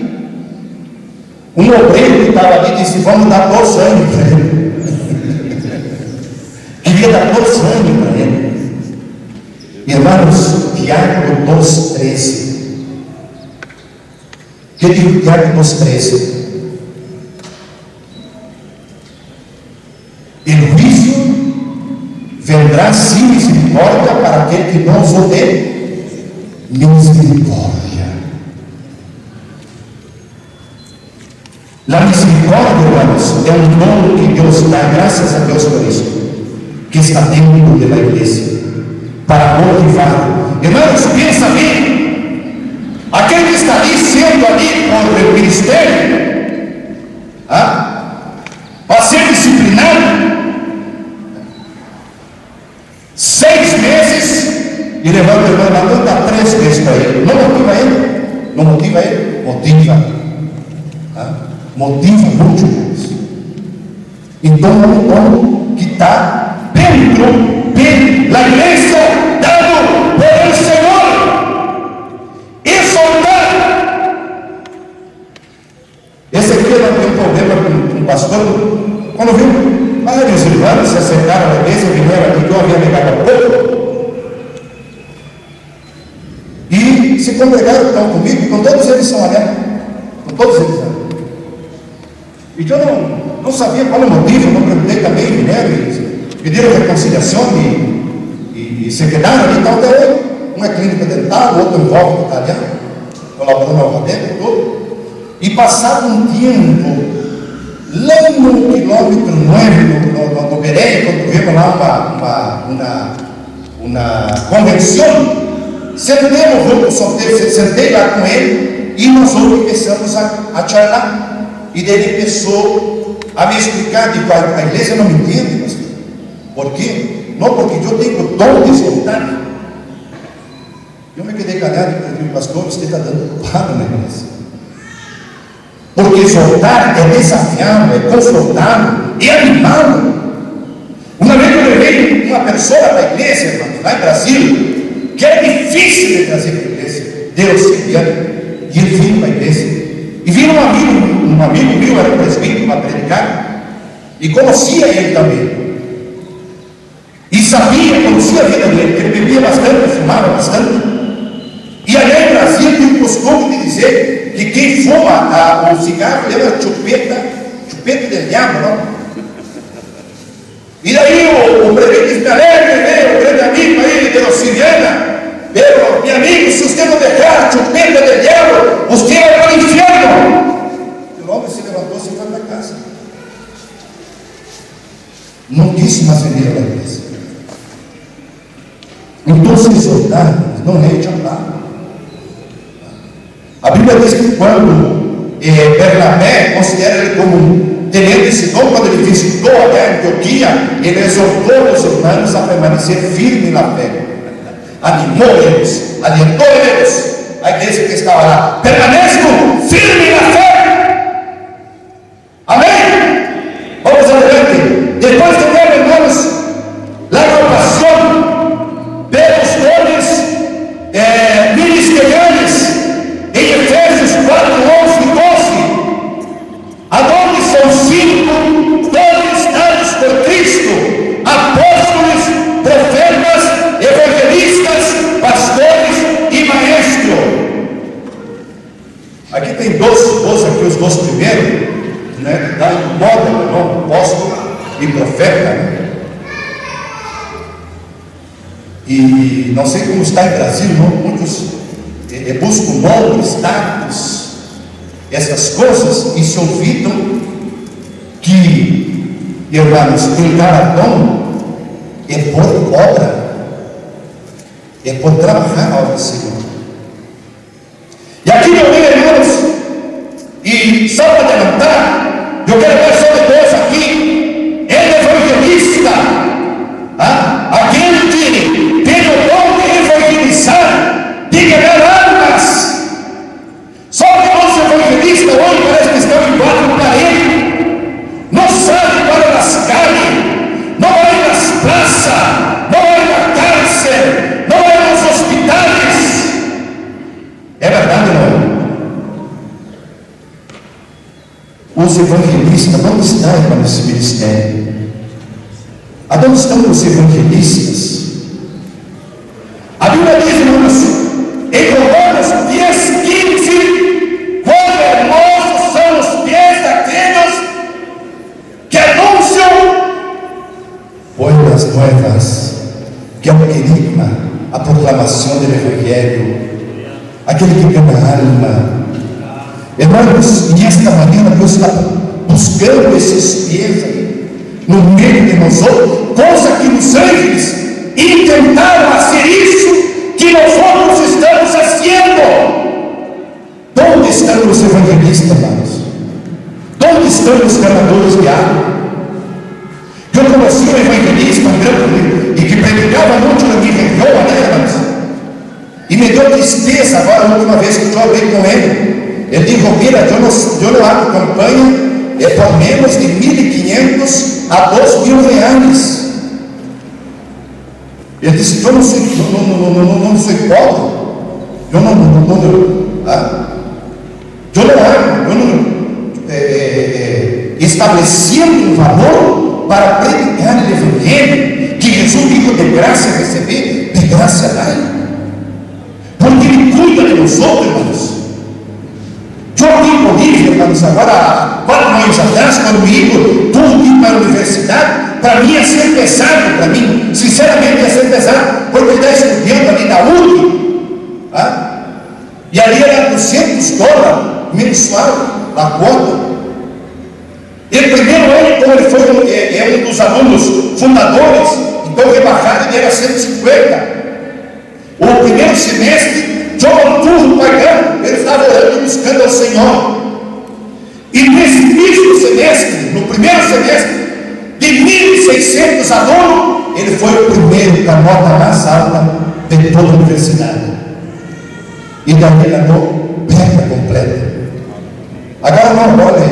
Speaker 1: um obreiro que estava ali disse: vamos dar todo sangue para ele. Queria dar todo sangue para ele. Irmãos, Tiago 2,13. Que diz Tiago 2,13? El juicio vendrá sin misericórdia para aquele que não usou de misericórdia. La misericórdia, hermanos, é um dom que Deus dá, graças a Deus por isso, que está dentro da igreja, para motivar. Irmãos, pensa bem, aquele que está ali, sendo ali por o ministério, para ser disciplinado, 6 meses, e levanta o irmão, levanta 3 vezes para ele. Não motiva ele? Não motiva ele? Motiva. Motiva muito mais. Então é um dom que está dentro da igreja, dado pelo Senhor. Exaltar. Esse aqui não tem problema com um pastor. Quando viu vários irmãos se acercaram à igreja, vieram aqui que eu havia negado há pouco, e se congregaram, estão comigo, com todos eles são alegres, com todos eles. E eu não sabia qual o motivo, não perguntei também, eles pediram reconciliação e se quedaram ali, então até hoje. Um é clínica dental, o outro envolve italiano, colaborando ao acadêmico, tudo. E passado um tempo, lá no quilômetro 9, no Beré, quando tivemos lá uma convenção, sentei lá com ele e nós começamos a charlar. E daí ele começou a me explicar, digo, a igreja não me entende, pastor. Por quê? Não, porque eu tenho o dom de exaltar. Eu me quedei calhado e falei, pastor, você está dando pano na igreja. Porque exaltar é desafiado, é confortável, é animado. Uma vez eu levei uma pessoa para a igreja, irmão, lá em Brasil, que era difícil de trazer para a igreja. Deus queria, e ele veio para a igreja. E vinha um amigo meu, era presbítero para predicar, e conhecia ele também. E sabia, conhecia a vida dele, ele bebia bastante, fumava bastante. E aí no Brasil tem o costume de dizer que quem fuma o cigarro leva chupeta de diabo, não? E daí o prefeito diz, me alegre, o grande amigo aí de Rosiliana, pero, meu amigo, se você não deixar chupeta de diabo, você vai para o inferno. E o homem se levantou e foi para casa. Não quis mais venir à igreja. Então, se exortar, não é chamar. A Bíblia diz que quando Bernabé considera ele como tendo esse dom, quando ele visitou a Antioquia, ele exortou os irmãos a permanecer firme na fé. Animou eles, alientou eles, a igreja que estava lá, permaneçam firme na fé. Amém? Vamos adiante. Depois de ter, irmãos, a agrupação pelos dones ministeriais em Efésios 4, 11 e 12, aonde são 5 dones dados por Cristo: apóstolos, profetas, evangelistas, pastores e maestros. Aqui tem 12 aqui, os 2 primeiros, né? Dá em moda o nome apóstolo e profeta, né? E não sei como está em Brasil, não? Muitos buscam nomes, status, essas coisas, e se olvidam que, irmãos, em cada dom é por obra, é por trabalhar a obra do Senhor. E aqui, meu amigo, irmãos, e só para adiantar, eu quero ver só depois aqui, ele é evangelista, aquele que tem o dom de evangelizar, de ganhar almas. Só que os evangelistas hoje parece que estão embaixo do parede, não sabem para as calles, não vai nas praças, não vai na cárcel, não vai nos hospitais. É verdade, não? Os evangelistas, onde está, irmão, esse ministério? Aonde estão os evangelistas? A Bíblia diz, irmãos, em Romanos 10:15, quão hermosos são os pés daqueles que anunciam boas novas, que é o querigma, a proclamação do Evangelho, aquele que ganha a alma. Irmãos, e esta manhã Deus está buscando esses pés no meio de nós outros, coisa que os anjos intentaram fazer isso que nós outros estamos fazendo. Onde estão os evangelistas, irmãos? Onde estão os canadores de água? Eu conheci um evangelista, um grande, e que predicava muito na minha região, né, irmãos? E me deu tristeza agora, a última vez que eu falei com ele. Ele disse: mira, eu não hago campanha, é por menos de 1.500 a 2.000 reais. Ele disse: eu não sei pobre, eu não estabelecendo um valor para predicar o Evangelho, que Jesus dijo: de graça receber, de graça dar, porque Ele cuida de nós outros, irmãos. Eu aqui em Bolívia, irmãos, agora 4 anos atrás, quando eu pude ir para a universidade, para mim ia ser pesado, para mim, sinceramente ia ser pesado, porque está estudando ali na UNI, e ali era $200 mensual a cota. Ele primeiro ano, como ele foi um dos alunos fundadores, então rebaixaram, ele era 150. O primeiro semestre, João tudo pagando, ele estava orando e buscando ao Senhor. E nesse mesmo semestre, no primeiro semestre, de 1.600 alunos, ele foi o primeiro com a nota mais alta de toda a universidade. E daí ele andou perda completa. Agora não, olha,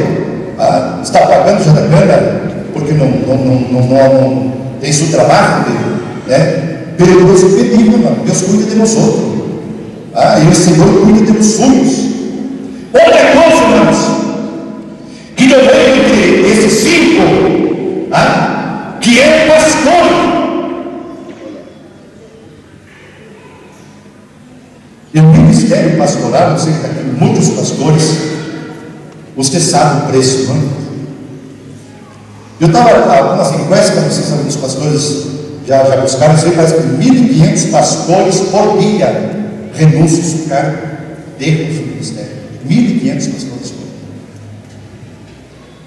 Speaker 1: está pagando já da grana, porque não tem seu trabalho, né? Pelo Deus pedido, irmão, Deus cuida de nós outros. E o Senhor cuida dos suyos. Outra coisa, irmãos, que eu vejo entre esses 5, que é pastor. E o ministério pastoral, eu sei que está aqui muitos pastores, você sabe o preço, não? Eu estava algumas enquestas, não sei se alguns pastores já buscaram, eu sei, parece que 1.500 pastores por dia renunciam ao seu cargo dentro do ministério. 1.500 pastores por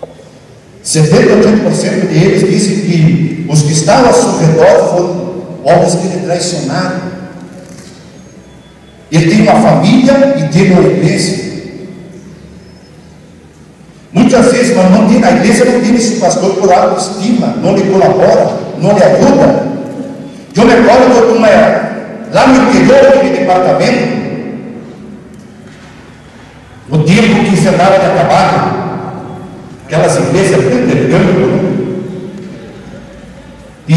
Speaker 1: dia. 70% de eles dizem que os que estavam ao seu redor foram homens que ele traicionaram. Ele tem uma família e tem uma igreja. Muitas vezes, mas não tem na igreja, não tem esse pastor por autoestima, não lhe colabora, não lhe ajuda. Eu me recordo lá no interior daquele departamento, o tempo que encerrava de acabar, aquelas igrejas de campo, e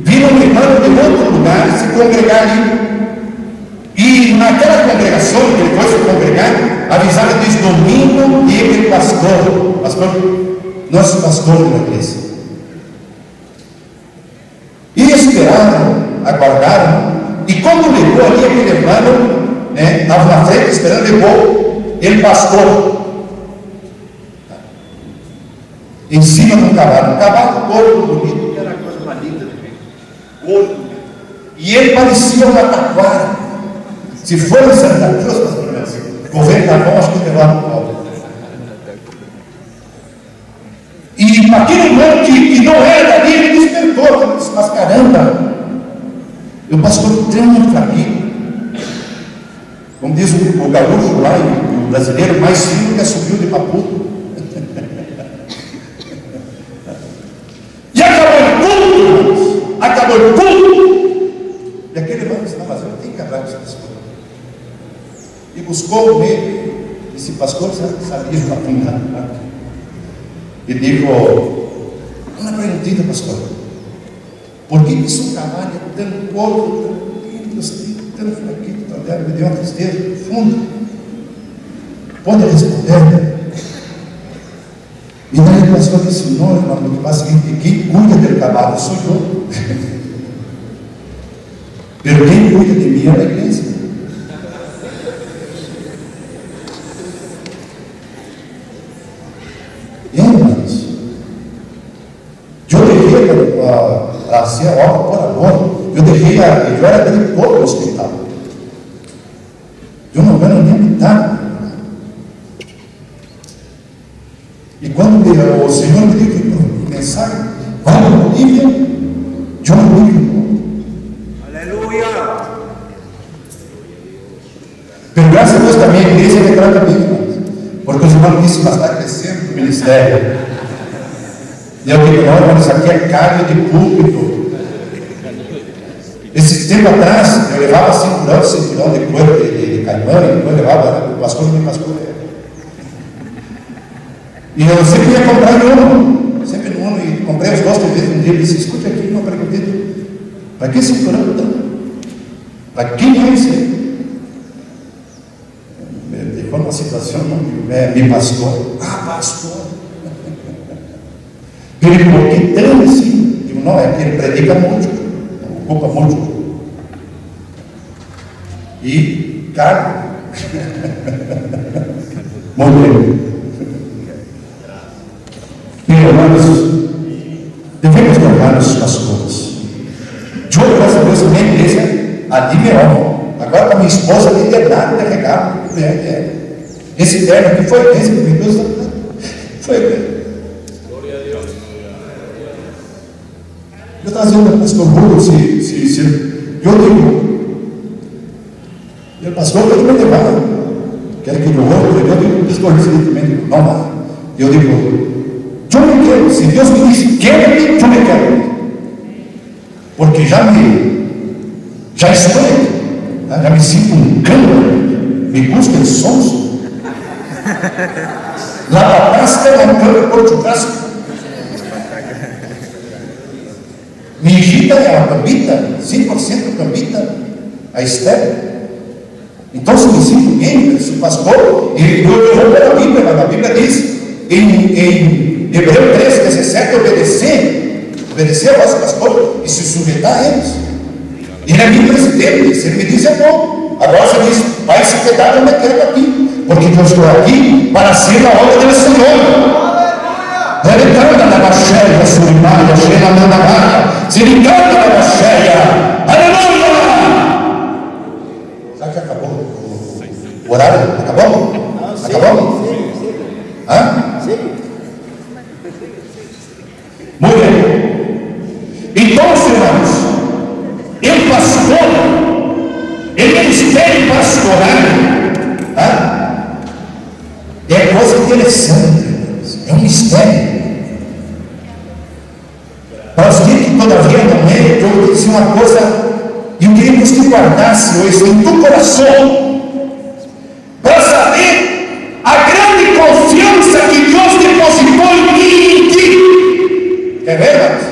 Speaker 1: viram um irmão de outro lugar se congregar ali. E naquela congregação que ele foi se congregar, avisaram diz: domingo ele é pastor, nosso pastor da igreja. E esperaram, aguardaram, e quando levou ali aquele irmão, estava na frente esperando, levou ele pastor em cima de um cavalo gordo, bonito, que era a coisa mais linda de ver, gordo, e ele parecia uma taquara. Se for em Santa Cruz, governo da mão, acho que levaram o pau. E aquele irmão que não era dali, ele despertou, disse: mas caramba, o pastor tão fraquinho. Como diz o gaúcho lá, o brasileiro, mais fino que subiu de papudo. E acabou tudo. E aquele irmão disse: não, mas eu tenho que acabar com esse pastor. E buscou nele, esse pastor sabia para apuntar. E digo: uma pergunta, pastor, por que isso cavalo é tão gordo, tão fraquinho, tão leve, me deu uma tristeza profunda? Pode responder? E daí o pastor disse: não, irmão, o que passa é que quem cuida do trabalho sou eu. Pero quem cuida de mim é a igreja. E irmãos, eu deixei a ser a obra por amor. Eu era diretor do hospital. Eu não ganho nem metade. E quando o Senhor me deu a mensagem, vai para a Bolívia, eu não digo.
Speaker 3: Aleluia!
Speaker 1: Pero graças a Deus também a igreja declara bem, irmãos, porque os irmãos disseram que está crescendo o ministério. E eu digo: não, irmãos, isso aqui é carne de púlpito. Esse tempo atrás, eu levava 5 anos de coisa de caimão, e depois levava o pastor me pastor. E eu sempre ia comprar no Uno, e comprei os 2 vezes um dia. Ele disse: escute aqui, não acredito. Para que 5 anos tanto? Para quem é isso aí? Me deixou numa situação, me pastor. Ah, pastor. Ele falou: que tão assim? Digo: não, é que ele predica muito, ocupa muito. E carne. Muito. Irmãos, devemos honrar os pastores. Eu, graças a Deus, a minha igreja, ali me honro. Agora, com a minha esposa, nem tem nada de regalo. Esse terno aqui foi a igreja que Deus foi a igreja.
Speaker 2: Glória a Deus.
Speaker 1: Eu estava dizendo ao pastor Bruno, se eu digo, o pastor pode me levar, quer que eu vou, eu digo: pastor, evidentemente, não vai. Eu digo: eu me quero, se Deus me disse, quero-me, eu me quero. Porque já estou aqui, já me sinto um cão, me busca de sonso. Lá atrás tem um cão por churrasco. Minha hijita é a Cambita, 100% Cambita, a Esther. Então, se me sinto bem, eu sou pastor, e eu vou pela Bíblia, mas a Bíblia diz, em Hebreu 13:17, obedecer ao vosso pastor e se sujeitar a eles. Ele é meu presidente, se ele me diz é bom. Agora você diz: vai se pegar, eu me quero aqui, porque eu estou aqui para ser a obra do Senhor. Ele canta na baixeia, sua imagem, cheia na mão, se ele canta na baixeia, aleluia! Sabe que acabou o horário? Acabou? Acabou? Hã? Muito bem. Então, irmãos, o pastor, o ministério pastoral, é coisa interessante, irmãos. É um mistério. Para os que todavia não é, eu vou dizer uma coisa, e eu queria que você guardasse hoje em teu coração, para saber a grande confiança que Deus depositou em mim e em ti. Quer ver, irmãos?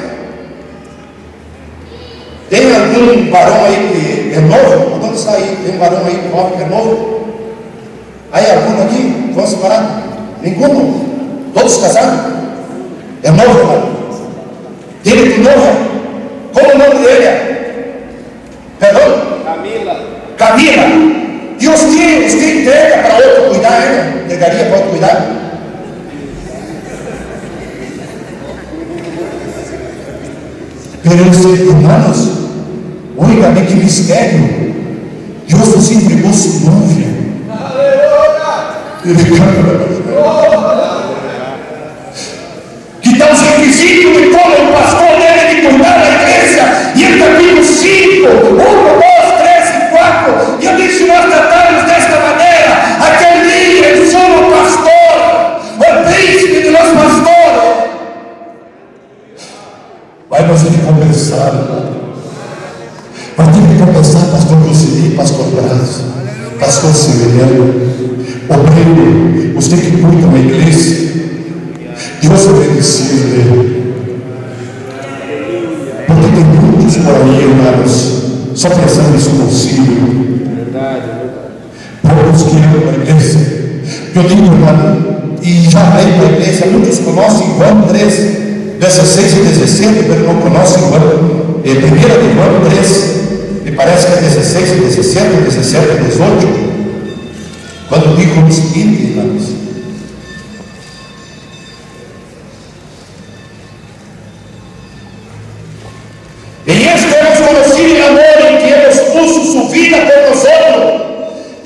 Speaker 1: Tem algum varão aí que é novo? Onde está aí? Tem um varão aí que é novo? Aí algum aqui? Vamos separar? Nenhum? Todos casados? É novo, irmão? Ele de novo? Como o nome dele é? Perdão? Camila. E os que entrega para outro cuidar, né? Entregaria para outro cuidar? Pero, hermanos, oiga-me que mistério. Deus nos entregou su novia. Que tal os requisitos de como o pastor deve de cuidar da igreja? E ele capítulo 5, 1, 2, 3 e 4. E eu disse: nós tratamos desta maneira. Aquele dia eu sou o pastor, o príncipe de nosso pastor. Vai você de compensar, vai ter que compensar, pastor Lucili, pastor Braz, pastor Severiano, obreiro, você que cuida da igreja. Deus é obedecido, porque tem muitos por aí, irmãos, só pensando nisso possível. Poucos que amam a igreja. Eu digo, irmão, y ya hay en la iglesia, muchos conocen Juan 3, 16 y 17, pero no conocen primero de Juan 3, me parece que 16 y 17, 17 y 18, cuando dijo lo siguiente, hermanos. En esto hemos conocido el amor en que Él puso su vida por nosotros.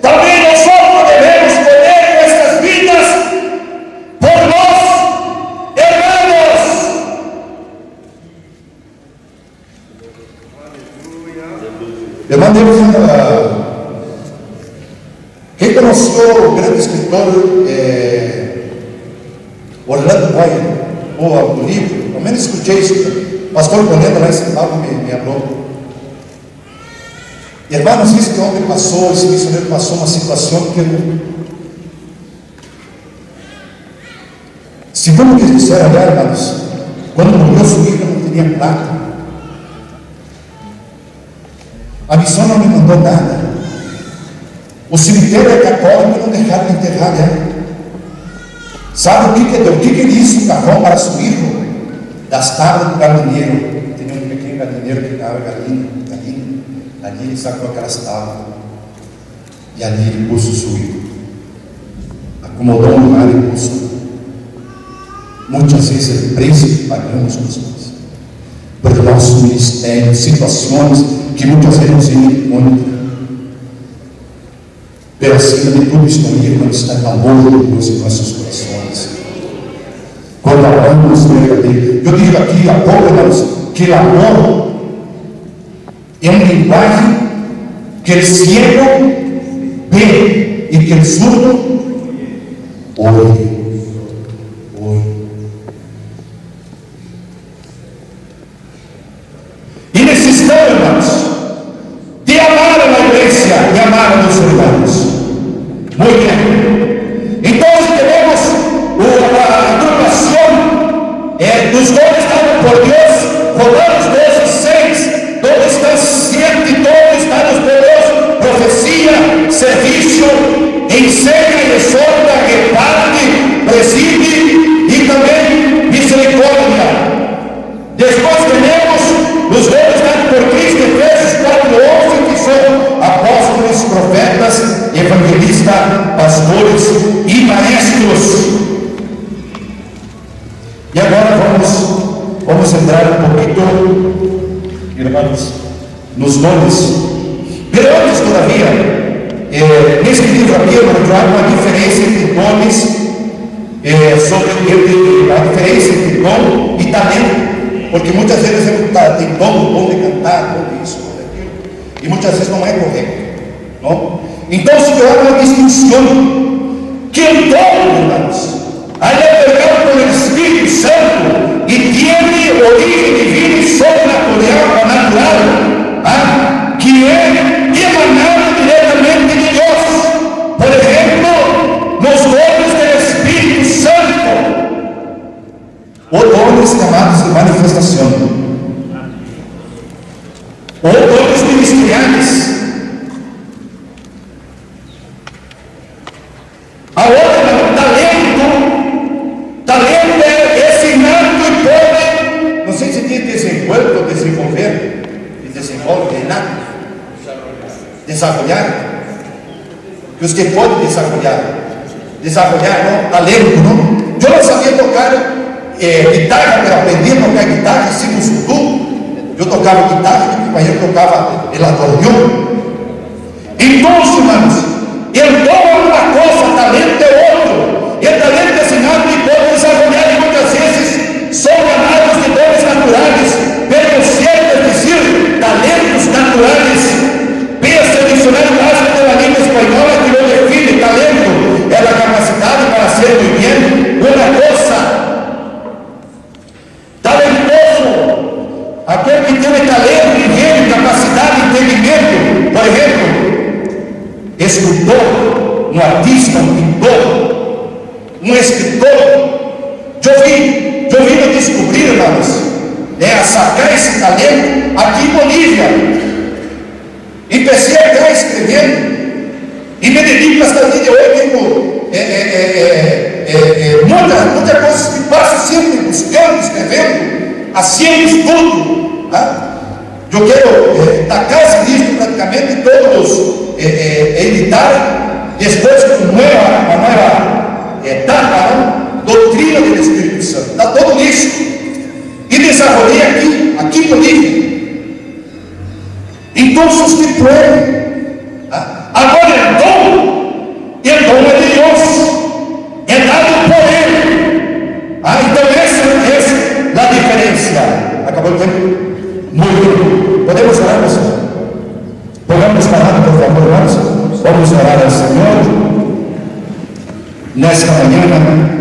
Speaker 1: También nosotros debemos poner nuestras vidas por los hermanos. Hermano, ¿quién conoció el gran escritor Orlando Boyer? O un libro, al menos escuché eso. Pastor poniendo lá em São Paulo me habló. E hermanos, esse homem passou, esse missionário passou uma situação que segundo que eles disseram, hermanos, quando morreu sua filha não tinha plata. A missão não me mandou nada. O cemitério é católico e não deixaram de enterrar ela. Sabe o que deu? O que ele disse? Um cajão para seu filho? Das tábuas do galinheiro. Tinha um pequeno galinheiro que dava galinha. Ali ele sacou aquelas tábuas. E ali ele pôs o seu filho. Acomodou um lugar e pôs. Muitas vezes é preço que pagamos com as coisas. Por nosso ministério, situações que muitas vezes não se encontram. Pero acima de tudo isto aí, quando está no amor de Deus em nossos corações. Quando amamos verdadeiro. Eu digo aqui há pouco, irmãos, que o amor é uma linguagem que o ciego vê e que o surdo ouve. E necessitamos, irmãos, de amar a igreja e amar a nossos irmãos. Muito bem. Então tenemos a agrupación los dones dados por Dios, Romanos 12:6, donde están siempre dones dados por Dios: profecía, servicio, enseña y exhorta, reparte, preside y también misericordia. Después tenemos los dones dados por Cristo, Efesios 4:11, que son apóstoles, profetas, evangelistas, pastores y maestros. E agora vamos entrar um pouquinho, irmãos, nos dones. Pero antes todavía, nesse livro aqui eu vou dar uma diferença entre dones, sobre a diferença entre dom e talento, porque muitas vezes tem dom de cantar, dom de isso, dom daquilo, e muitas vezes não é correto, não? Então se eu hago uma distinção, que o dom, irmãos, haya pegado por el Espíritu Santo y tiene origen divino y sobrenatural, que es emanado directamente de Dios. Por ejemplo, los dones del Espíritu Santo, o dones llamados de manifestación, o dones ministeriales. Ahora, talento é esse inato e pode, não sei se tem desenvolver e desenvolve, inato, desarrollar, que usted pode desarrollar, não, talento, não. Eu não sabia tocar guitarra, pero aprendi a tocar guitarra, assim no sul. Eu tocava guitarra, meu companheiro tocava el acordeón. Então, irmãos, el dom é uma coisa, talento é outro. El talento es inato y puede desarrollar, y muchas veces son llamados de dones naturales, pero lo cierto es decir, talentos naturales. Piensa el diccionario básico de la lengua española que lo define: talento es la capacidad para hacer muy bien una cosa. Talentoso, aquel que tiene talento, ingenio, capacidad, entendimiento. Por ejemplo, escultor, un artista, un pintor, um escritor. Eu vim a descobrir, irmãos, a sacar esse talento aqui em Bolívia. Empecei a estar escrevendo e me dedico bastante de hoje, tipo, muitas coisas que passo sempre buscando, escrevendo, assim estudo. Tá? Eu quero tacar isto praticamente todos editar, depois com uma nova etapa, não? Doutrina do Espírito Santo, está todo nisso. E desenvolver aqui no livro. Então, que puede. Agora, el dom é de Deus, é dado por Ele. Então, essa é a diferença. Acabou o tempo? Muito bem. Podemos orar, pessoal? Podemos parar, por favor, irmãos? Vamos orar ao Senhor nesta manhã.